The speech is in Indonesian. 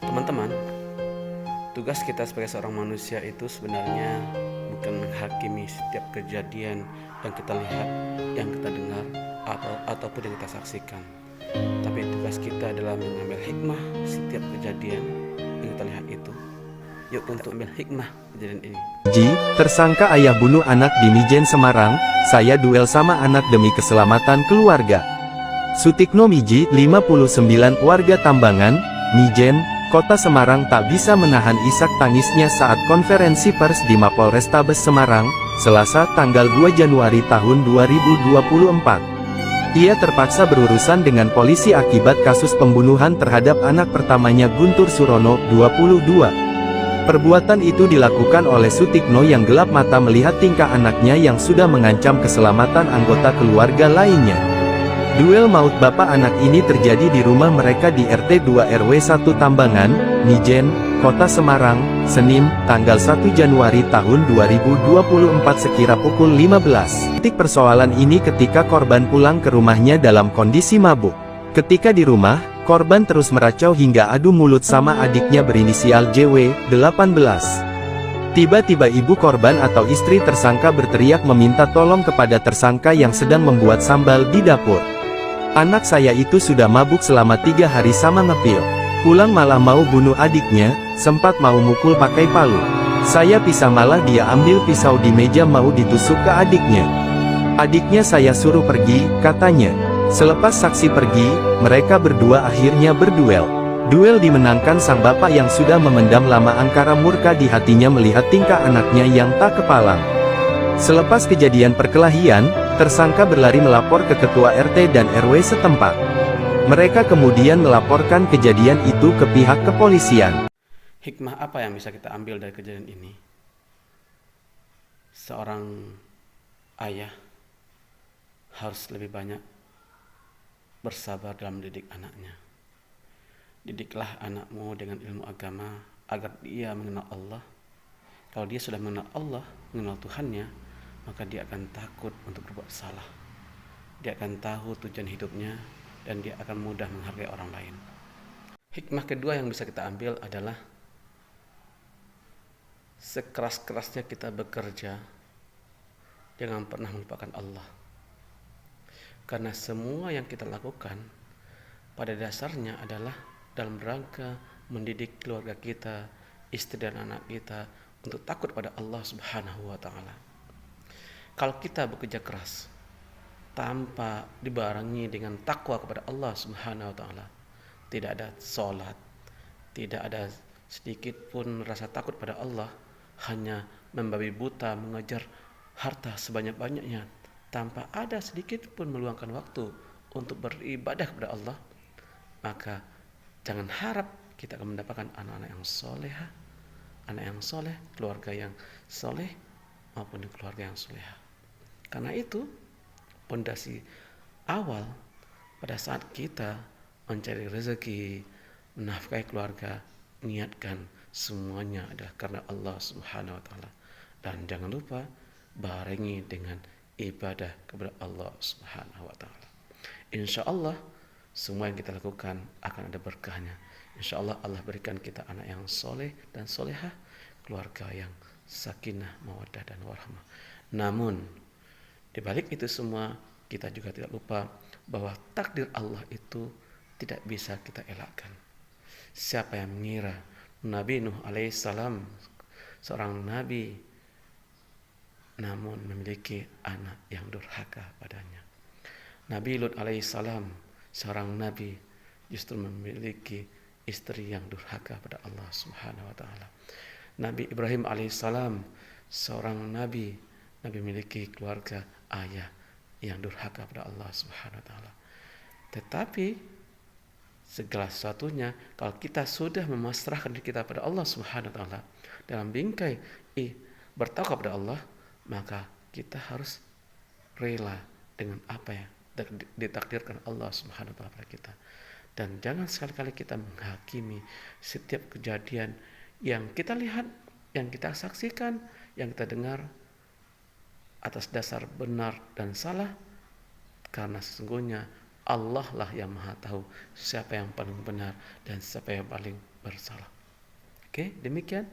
Teman-teman, tugas kita sebagai seorang manusia itu sebenarnya bukan menghakimi setiap kejadian yang kita lihat, yang kita dengar, ataupun yang kita saksikan. Tapi tugas kita adalah mengambil hikmah setiap kejadian yang kita lihat itu. Yuk untuk ambil hikmah kejadian ini. Tersangka ayah bunuh anak di Mijen Semarang, saya duel sama anak demi keselamatan keluarga. Sutikno Miji, 59 warga Tambangan, Mijen, Kota Semarang tak bisa menahan isak tangisnya saat konferensi pers di Mapolrestabes Semarang, Selasa tanggal 2 Januari tahun 2024. Ia terpaksa berurusan dengan polisi akibat kasus pembunuhan terhadap anak pertamanya Guntur Surono, 22. Perbuatan itu dilakukan oleh Sutikno yang gelap mata melihat tingkah anaknya yang sudah mengancam keselamatan anggota keluarga lainnya. Duel maut bapak anak ini terjadi di rumah mereka di RT 2 RW 1 Tambangan, Mijen, Kota Semarang, Senin, tanggal 1 Januari tahun 2024 sekira pukul 15. Titik persoalan ini ketika korban pulang ke rumahnya dalam kondisi mabuk. Ketika di rumah, korban terus meracau hingga adu mulut sama adiknya berinisial JW, 18. Tiba-tiba ibu korban atau istri tersangka berteriak meminta tolong kepada tersangka yang sedang membuat sambal di dapur. Anak saya itu sudah mabuk selama 3 hari sama ngepil. Pulang malah mau bunuh adiknya, sempat mau mukul pakai palu. Saya pisah malah dia ambil pisau di meja mau ditusuk ke adiknya. Adiknya saya suruh pergi, katanya. Selepas saksi pergi, mereka berdua akhirnya berduel. Duel dimenangkan sang bapak yang sudah memendam lama angkara murka di hatinya melihat tingkah anaknya yang tak kepalang. Selepas kejadian perkelahian, tersangka berlari melapor ke ketua RT dan RW setempat. Mereka kemudian melaporkan kejadian itu ke pihak kepolisian. Hikmah apa yang bisa kita ambil dari kejadian ini? Seorang ayah harus lebih banyak bersabar dalam mendidik anaknya. Didiklah anakmu dengan ilmu agama agar dia mengenal Allah. Kalau dia sudah mengenal Allah, mengenal Tuhannya, maka dia akan takut untuk berbuat salah. Dia akan tahu tujuan hidupnya dan dia akan mudah menghargai orang lain. Hikmah kedua yang bisa kita ambil adalah sekeras-kerasnya kita bekerja, jangan pernah melupakan Allah. Karena semua yang kita lakukan pada dasarnya adalah dalam rangka mendidik keluarga kita, istri dan anak kita untuk takut pada Allah Subhanahu wa taala. Kalau kita bekerja keras tanpa dibarengi dengan takwa kepada Allah Subhanahu wa taala, tidak ada salat, tidak ada sedikit pun rasa takut pada Allah, hanya membabi buta mengejar harta sebanyak-banyaknya tanpa ada sedikit pun meluangkan waktu untuk beribadah kepada Allah, maka jangan harap kita akan mendapatkan anak-anak yang soleha, anak yang soleh, keluarga yang soleh maupun keluarga yang soleha. Karena itu pondasi awal pada saat kita mencari rezeki, menafkahi keluarga, niatkan semuanya adalah karena Allah Subhanahu wa taala. Dan jangan lupa barengi dengan ibadah kepada Allah Subhanahu wa taala. Insyaallah semua yang kita lakukan akan ada berkahnya. Insyaallah Allah berikan kita anak yang soleh dan solehah, keluarga yang sakinah, mawaddah dan warahmah. Namun di balik itu semua, kita juga tidak lupa bahwa takdir Allah itu tidak bisa kita elakkan. Siapa yang mengira Nabi Nuh alaihissalam seorang nabi namun memiliki anak yang durhaka padanya. Nabi Lut alaihissalam seorang nabi justru memiliki istri yang durhaka pada Allah Subhanahu wa taala. Nabi Ibrahim alaihissalam seorang nabi memiliki keluarga ayah yang durhaka pada Allah Subhanahu wa taala. Tetapi segala sesuatunya kalau kita sudah memasrahkan diri kita pada Allah Subhanahu wa taala dalam bingkai bertakwa pada Allah, maka kita harus rela dengan apa yang ditakdirkan Allah Subhanahu wa taala pada kita. Dan jangan sekali-kali kita menghakimi setiap kejadian yang kita lihat, yang kita saksikan, yang kita dengar atas dasar benar dan salah, karena sesungguhnya Allah lah yang maha tahu siapa yang paling benar dan siapa yang paling bersalah. Oke, demikian.